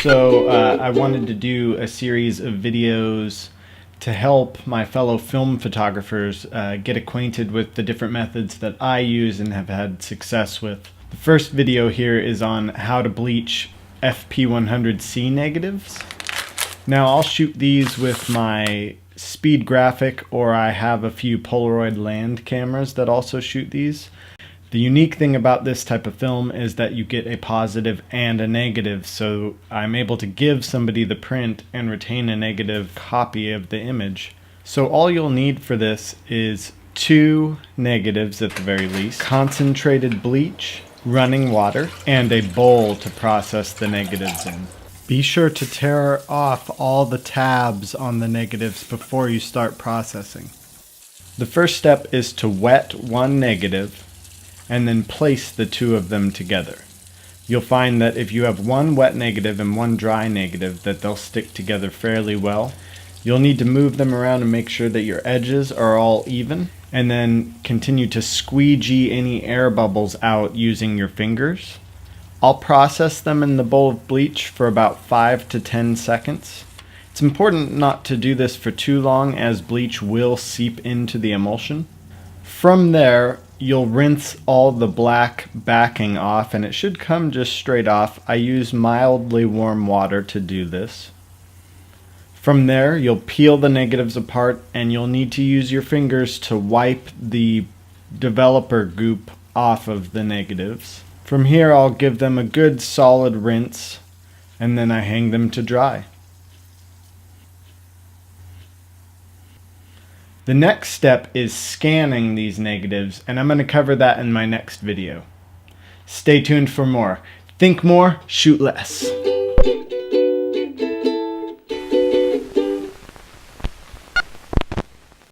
So I wanted to do a series of videos to help my fellow film photographers get acquainted with the different methods that I use and have had success with. The first video here is on how to bleach FP100c negatives. Now I'll shoot these with my speed graphic, or I have a few Polaroid land cameras that also shoot these. The unique thing about this type of film is that you get a positive and a negative, so I'm able to give somebody the print and retain a negative copy of the image. So all you'll need for this is 2 negatives at the very least, concentrated bleach, running water, and a bowl to process the negatives in. Be sure to tear off all the tabs on the negatives before you start processing. The first step is to wet one negative and then place the 2 of them together. You'll find that if you have one wet negative and one dry negative, that they'll stick together fairly well. You'll need to move them around and make sure that your edges are all even, and then continue to squeegee any air bubbles out using your fingers. I'll process them in the bowl of bleach for about 5 to 10 seconds. It's important not to do this for too long, as bleach will seep into the emulsion. From there, you'll rinse all the black backing off, and it should come just straight off. I use mildly warm water to do this. From there, you'll peel the negatives apart, and you'll need to use your fingers to wipe the developer goop off of the negatives. From here, I'll give them a good solid rinse, and then I hang them to dry. The next step is scanning these negatives, and I'm going to cover that in my next video. Stay tuned for more. Think more, shoot less.